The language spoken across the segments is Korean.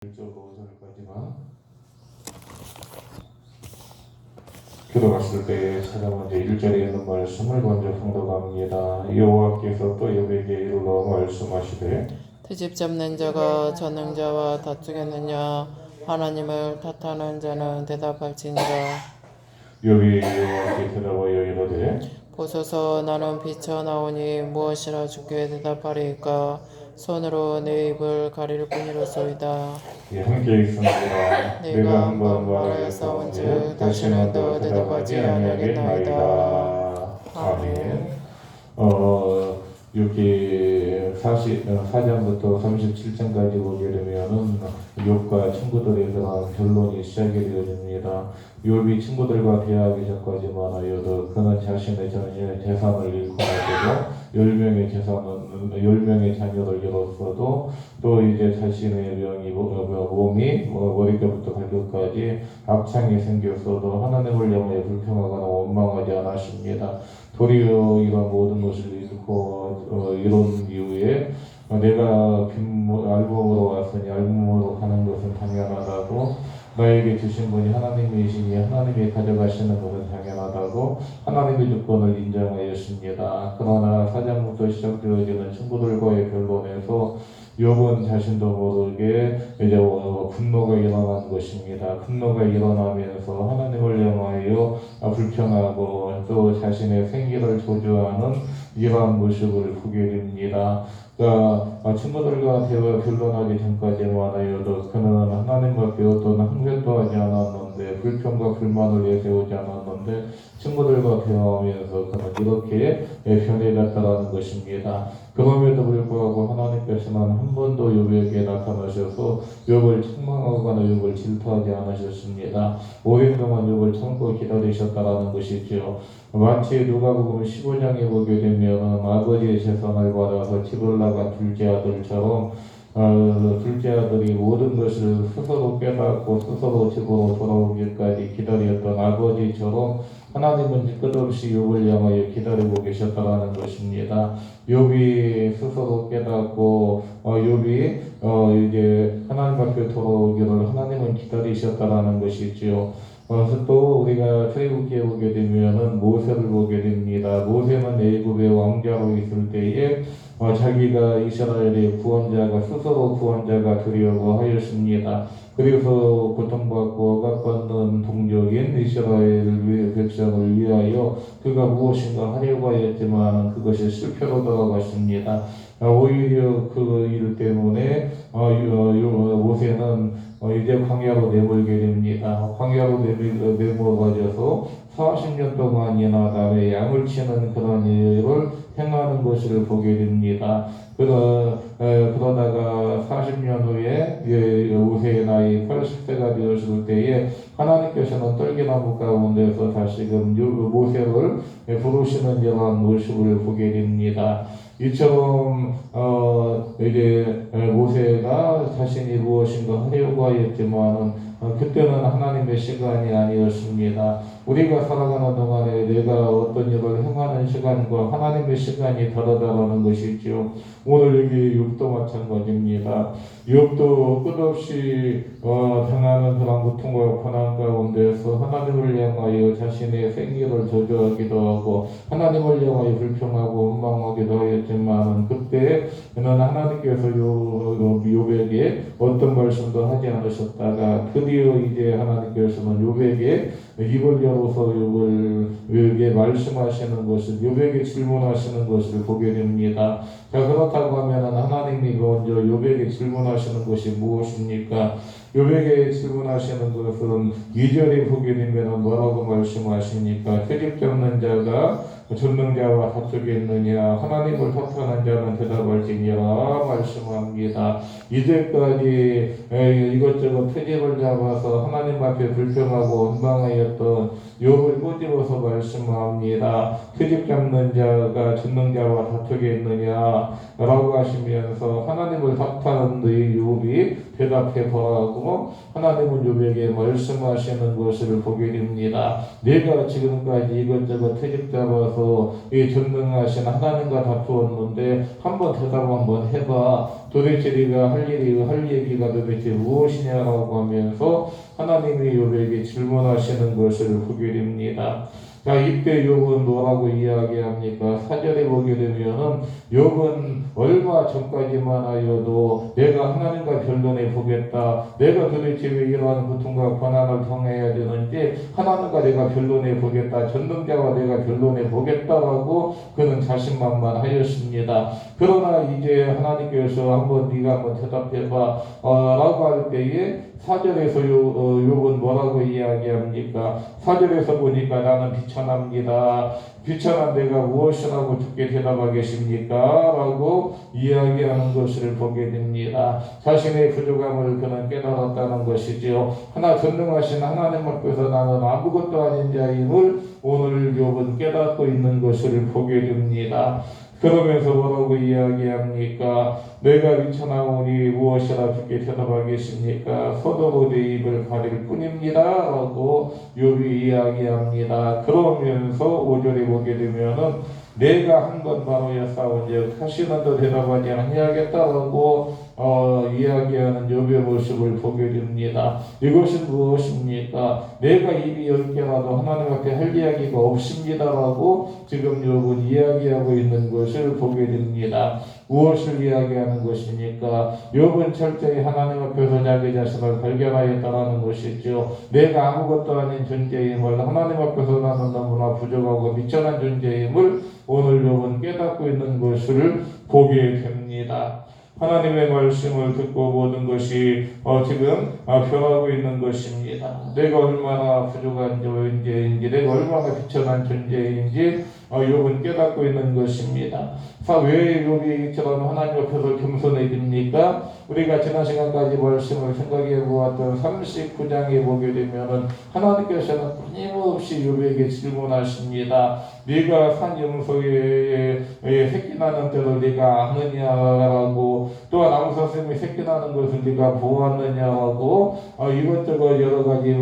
1절 5절까지만 기도하실 때에 가장 먼저 1절에 있는 말씀을 먼저 봉독합니다. 여호와께서 또 욥에게 이르러 말씀하시되 트집 잡는 자가 전능자와 다투겠느냐? 하나님을 탓하는 자는 대답할지니라. 욥이 여호와께 대답하여 이르되 보소서, 나는 비쳐나오니 무엇이라 주께 대답하리이까? 손으로 내 입을 가릴 뿐이로소이다. 함께 있습니다. 내가 한번 말하였사온즉 다시는 더 대답하지 아니하겠나이다. 아멘. 여기 4장부터 37장까지 보게 되면은 욥과 친구들에 대한 결론이 시작이 되어집니다. 욥이 친구들과 대화하기 전까지만 하여도 그는 자신의 전신의 재산을 잃고 나서도 10명의 자녀를 잃었어도 또 이제 자신의 몸이 머리끝부터 발끝까지 압창이 생겼어도 하나님을 향하여 불평하거나 원망하지 않았습니다. 도리어 이런 모든 것을 잃고 이런 이후에 내가 album으로 왔으니 album으로 가는 것은 당연하다고, 나에게 주신 분이 하나님이시니 하나님이 가져가시는 것은 당연하다고 하나님의 주권을 인정하였습니다. 그러나 4장부터 시작되어지는 친구들과의 결론에서 욥은 자신도 모르게 이제 분노가 일어난 것입니다. 분노가 일어나면서 하나님을 향하여 불평하고 또 자신의 생기를 저주하는 이러한 모습을 보게 됩니다. 그러니까 친구들과 대화 결론하기 전까지만 하여도 그는 하나님밖에 어떤 항변도 하지 않았는데, 불평과 불만을 내세우지 않았는데, 친구들과 대화하면서 그는 이렇게 변해갔다라는 것입니다. 그럼에도 불구하고 하나님께서는 한 번도 욥에게 나타나셔서 욥을 책망하거나 욥을 질투하지 않으셨습니다. 오랜 동안 욥을 참고 기다리셨다라는 것이죠. 마치 누가복음 15장에 보게 되면 아버지의 재산을 받아서 집을 나간 둘째 아들처럼 둘째 아들이 모든 것을 스스로 깨닫고 스스로 집으로 돌아오기까지 기다렸던 아버지처럼 하나님은 끝없이 욥을 향하여 기다리고 계셨다라는 것입니다. 욥이 스스로 깨닫고 욥이 이제 하나님 앞에 돌아오기를 하나님은 기다리셨다라는 것이지요. 또 우리가 출애굽기에 보게 되면은 모세를 보게 됩니다. 모세는 애굽의 왕자로 있을 때에 자기가 이스라엘의 구원자가 스스로 구원자가 되려고 하였습니다. 그래서 고통받고 억압받는 동족인 이스라엘 백성을 위하여 그가 무엇인가 하려고 하였지만 그것이 실패로 돌아갔습니다. 오히려 그 일 때문에 모세는 이제 광야로 내몰게 됩니다. 광야로 내몰아져서 40년 동안이나 남의 양을 치는 그런 일을 행하는 것을 보게 됩니다. 그러다가 40년 후에 모세의 나이 80세가 되었을 때에 하나님께서는 떨기나무 가운데서 다시금 모세를 부르시는 이러한 모습을 보게 됩니다. 이처럼 이제 모세가 자신이 무엇인가 하려고 하였지만은 그때는 하나님의 시간이 아니었습니다. 우리가 살아가는 동안에 내가 어떤 일을 행하는 시간과 하나님의 시간이 다르다는 것이죠. 오늘 여기 욥도 마찬가지입니다. 욥도 끝없이 당하는 그런 고통과 고난 가운데서 하나님을 향하여 자신의 생기를 저주하기도 하고 하나님을 향하여 불평하고 원망하기도 하였지만 그때 그는 하나님께서 욥에게 어떤 말씀도 하지 않으셨다가 드디어 이제 하나님께서는 욥에게 입을 열어서 욥에게 말씀하시는 것을, 욥에게 질문하시는 것을 보게 됩니다. 자, 그렇다고 하면 하나님이 먼저 욥에게 질문하시는 것이 무엇입니까? 욥에게 질문하시는 것은 2절에 보게 되면 뭐라고 말씀하시니까 트집 잡는 자가 전능자와 다투겠느냐, 하나님을 탓하는 자는 대답할지니라 말씀합니다. 이제까지 이것저것 트집을 잡아서 하나님 앞에 불평하고 원망하였던 욥을 꼬집어서 말씀합니다. 트집 잡는 자가 전능자와 다투겠느냐 라고 하시면서 하나님을 탓하는 이 욥이 대답해 보라고 하나님은 욥에게 말씀하시는 것을 보게 됩니다. 내가 지금까지 이것저것 트집 잡아서 이 전능하신 하나님과 다투었는데 한번 대답 한번 해봐. 도대체 네가 할 얘기가 도대체 무엇이냐라고 하면서 하나님이 욥에게 질문하시는 것을 보게 됩니다. 자, 이때 욥은 뭐라고 이야기합니까? 4절에 보게 되면은 욥은 얼마 전까지만 하여도 내가 하나님과 변론해 보겠다. 내가 도대체 왜 이러한 고통과 고난을 당해야 되는지 하나님과 내가 변론해 보겠다. 전능자와 내가 변론해 보겠다라고 그는 자신만만하였습니다. 그러나 이제 하나님께서 네가 한번 대답해봐 라고 할 때에 4절에서 욥은 뭐라고 이야기합니까? 4절에서 보니까 나는 비천합니다. 비천한 내가 무엇이라고 주께 대답하겠습니까? 라고 이야기하는 것을 보게 됩니다. 자신의 부족함을 그는 깨달았다는 것이지요. 전능하신 하나님 앞에서 나는 아무것도 아닌 자임을 오늘 욥은 깨닫고 있는 것을 보게 됩니다. 그러면서 뭐라고 이야기합니까? 내가 비천하오니 무엇이라 주께 대답하겠습니까? 소돔으로 내 입을 가릴 뿐입니다 라고 욥이 이야기합니다. 그러면서 5절에 보게 되면은 내가 한 번 바로야 싸운즉 다시는 더 대답하지 아니하겠다라고 이야기하는 욥의 모습을 보게 됩니다. 이것은 무엇입니까? 내가 입이 10개라도 하나님 앞에 할 이야기가 없습니다라고 지금 욥은 이야기하고 있는 것을 보게 됩니다. 무엇을 이야기하는 것입니까? 욥은 철저히 하나님 앞에서 자기 자신을 발견하였다는 것이죠. 내가 아무것도 아닌 존재임을 하나님 앞에서 나는 너무나 부족하고 미천한 존재임을 오늘 욥은 깨닫고 있는 것을 보게 됩니다. 하나님의 말씀을 듣고 모든 것이 지금 변하고 있는 것입니다. 내가 얼마나 부족한 존재인지, 내가 얼마나 비천한 존재인지 욥은 깨닫고 있는 것입니다. 왜 욥이 이처럼 하나님 앞에서 겸손해집니까? 우리가 지난 시간까지 말씀을 생각해 보았던 39장에 보게 되면은 하나님께서는 끊임없이 욥에게 질문하십니다. 네가 산 염소에 새끼 나는 때를 네가 아느냐라고, 또한 나무사슴이 새끼 나는 것을 네가 보았느냐라고 이것저것 여러 가지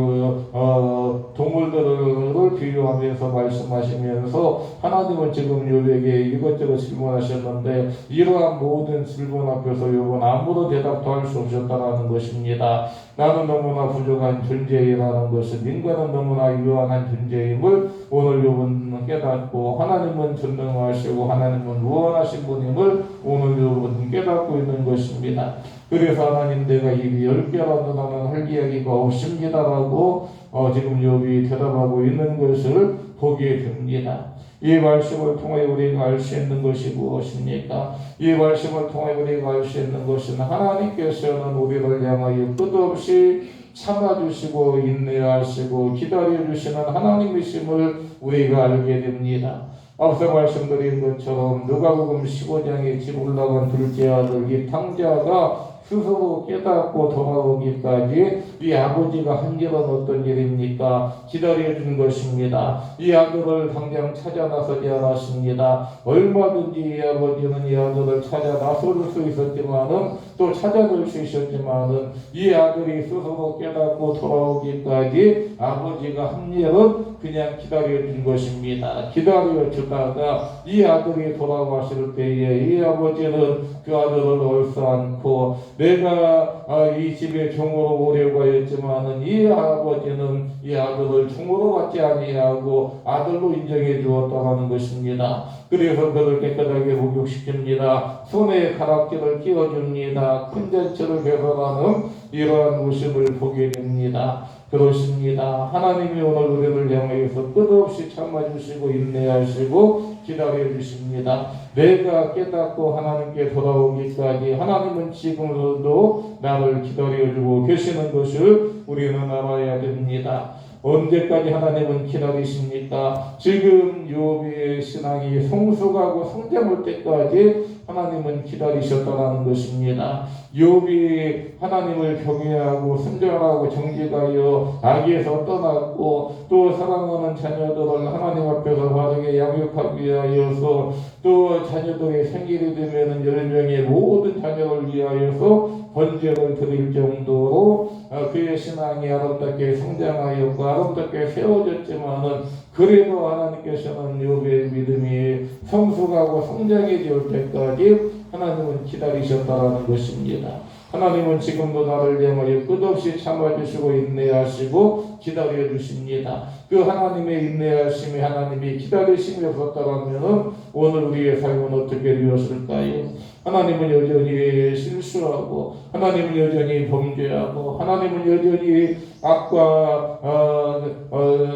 동물들을 비유하면서 말씀하시면서 하나님은 지금 욥에게 이것저것 질문하셨는데 이러한 모든 질문 앞에서 욥은 아무런 대답도 할 수 없었다라는 것입니다. 나는 너무나 부족한 존재이라는 것을, 인간은 너무나 유한한 존재임을 오늘 욥은 깨닫고 하나님은 전능하시고 하나님은 무한하신 분임을 오늘 욥은 깨닫고 있는 것입니다. 그래서 하나님 내가 입이 10개라도 나는 할 이야기가 없습니다라고 지금 욥이 대답하고 있는 것을 보게 됩니다. 이 말씀을 통해 우리가 알 수 있는 것이 무엇입니까? 이 말씀을 통해 우리가 알 수 있는 것은 하나님께서는 우리를 향하여 끝없이 참아주시고 인내하시고 기다려주시는 하나님이심을 우리가 알게 됩니다. 앞서 말씀드린 것처럼 누가복음 15장에 집 올라간 둘째 아들 이 탕자가 스스로 깨닫고 돌아오기까지 이 아버지가 한 일은 어떤 일입니까? 기다려준 것입니다. 이 아들을 당장 찾아 나서지 않았습니다. 얼마든지 이 아버지는 이 아들을 찾아 나설 수 있었지만은 또 찾아낼 수 있었지만은 이 아들이 스스로 깨닫고 돌아오기까지 아버지가 한 일은 그냥 기다려준 것입니다. 기다려주다가 이 아들이 돌아왔을 때에 이 아버지는 그 아들을 얼싸안고 내가 이 집의 종으로 오려고 하였지만은 이 아버지는 이 아들을 종으로 받지 아니하고 아들로 인정해 주었다는 것입니다. 그래서 그를 깨끗하게 목욕시킵니다. 손에 가락지를 끼워줍니다. 큰 잔치를 개설하는 이러한 모습을 보게 됩니다. 그렇습니다. 하나님이 오늘 우리를 향해서 끝없이 참아주시고 인내하시고 기다려주십니다. 내가 깨닫고 하나님께 돌아오기까지 하나님은 지금도 나를 기다려주고 계시는 것을 우리는 알아야 됩니다. 언제까지 하나님은 기다리십니까? 지금 욥의 신앙이 성숙하고 성장할 때까지 하나님은 기다리셨다는 것입니다. 욥이 하나님을 경외하고 순종하고 정직하여 악에서 떠났고 또 사랑하는 자녀들을 하나님 앞에서 바르게 양육하기 위하여서 또 자녀들이 생일이 되면 10명의 모든 자녀를 위하여서 번제를 드릴 정도로 그의 신앙이 아름답게 성장하였고 아름답게 세워졌지만은 그래도 하나님께서는 욥의 믿음이 성숙하고 성장해질 때까지 하나님은 기다리셨다라는 것입니다. 하나님은 지금도 나를 향하여 끝없이 참아주시고 인내하시고 기다려주십니다. 그 하나님의 인내하심이 하나님이 기다리심이 없었다면 오늘 우리의 삶은 어떻게 되었을까요? 하나님은 여전히 실수하고 하나님은 여전히 범죄하고 하나님은 여전히 악과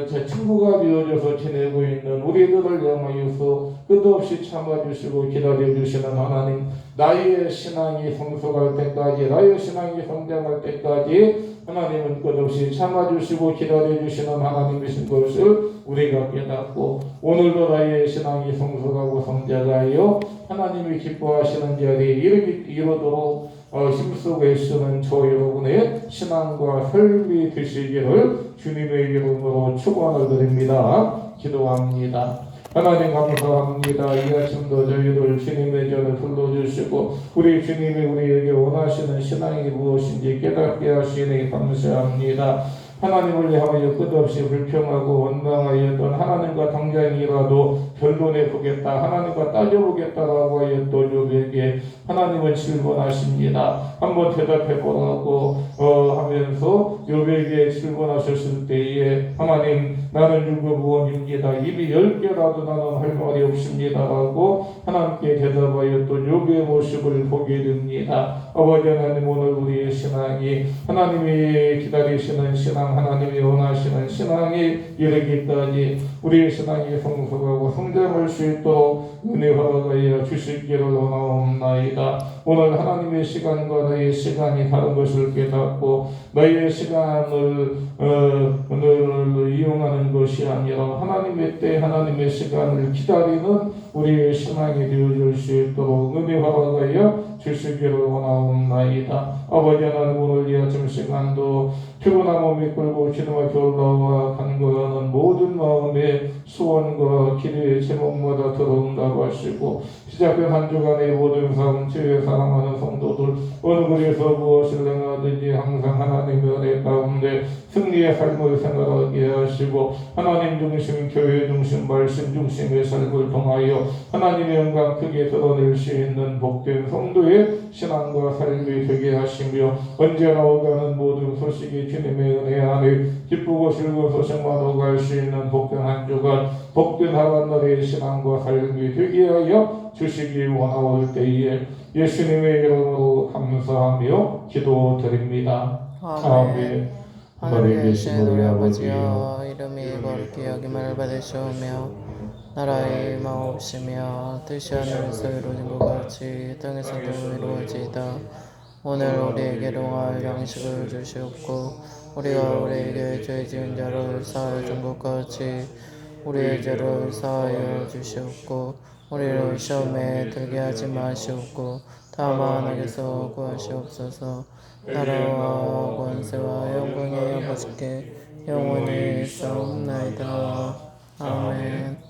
제 친구가 되어져서 지내고 있는 우리들을 향하여서 끝없이 참아주시고 기다려주시는 하나님, 나의 신앙이 성숙할 때까지 나의 신앙이 성장할 때까지 하나님은 끝없이 참아주시고 기다려주시는 하나님이신 것을 우리가 깨닫고 오늘도 나의 신앙이 성숙하고 성장하여 하나님이 기뻐하시는 자리에 이르도록 힘쓰고 애쓰는 저 여러분의 신앙과 삶이 되시기를 주님의 이름으로 축원을 드립니다. 기도합니다. 하나님 감사합니다. 이 아침도 저희들 주님의 전을 불러주시고 우리 주님이 우리에게 원하시는 신앙이 무엇인지 깨닫게 하시니 감사합니다. 하나님을 향하여 끝없이 불평하고 원망하였던 하나님과 당장이라도 변론해 보겠다, 하나님과 따져보겠다라고 하였던 욥에게 하나님은 질문하십니다. 한번 대답해 보라고 하면서 욥에게 질문하셨을 때에 하나님, 나는 유구무원입니다. 입이 10개라도 나는 할 말이 없습니다라고 하나님께 대답하였던 욥의 모습을 보게 됩니다. 아버지 하나님, 오늘 우리의 신앙이 하나님이 기다리시는 신앙, 하나님이 원하시는 신앙이 이르기까지 우리의 신앙이 성숙하고 성장할 수 있도록 은혜 허락하여 주시기를 원하옵나이다. 오늘 하나님의 시간과 너의 시간이 다른 것을 깨닫고 너의 시간을 이용하는 것이 아니라 하나님의 때 하나님의 시간을 기다리는 우리의 신앙이 되어줄 수 있도록 은혜 허락하여 주시기를 원하옵나이다. 아버지 하나님, 오늘 이 아침 시간도 피곤한 몸이 끌고 기도하게 올라와 간구하는 모든 마음의 소원과 기도의 제목마다 들어온다고 시작된 한 주간의 모든 삶, 주의 사랑하는 성도들 어느 곳에서 무엇을 행하든지 항상 하나님의 은혜 가운데 승리의 삶을 생활하게 하시고 하나님 중심, 교회 중심, 말씀 중심의 삶을 통하여 하나님의 영광 크게 드러낼 수 있는 복된 성도의 신앙과 삶이 되게 하시며 언제나 오가는 모든 소식이 주님의 은혜 안에 기쁘고 즐거운 소식만 오갈 수 있는 복된 한 주간, 복된 하반날의 신앙과 삶이 되게 하여 주시기 원하올 때에 예수님의 이름으로 감사하며 기도드립니다. 아멘. 하늘에 계신 우리 아버지여, 이름이 거룩히 여김을 받으시오며 나라의 마옵시며 뜻이 하늘에서 이루어진 것 같이 땅에서도 이루어지이다. 오늘 우리에게 동할 양식을 주시옵고 우리가 우리에게 죄 지은 자를 사하여 준 것 같이 우리의 죄를 사하여 주시옵고 우리를 시험에 들게 하지 마시옵고 다만 악에서 구하시옵소서. 나라와 권세와 영광의 아버지께 영원히 있사옵나이다. 아멘.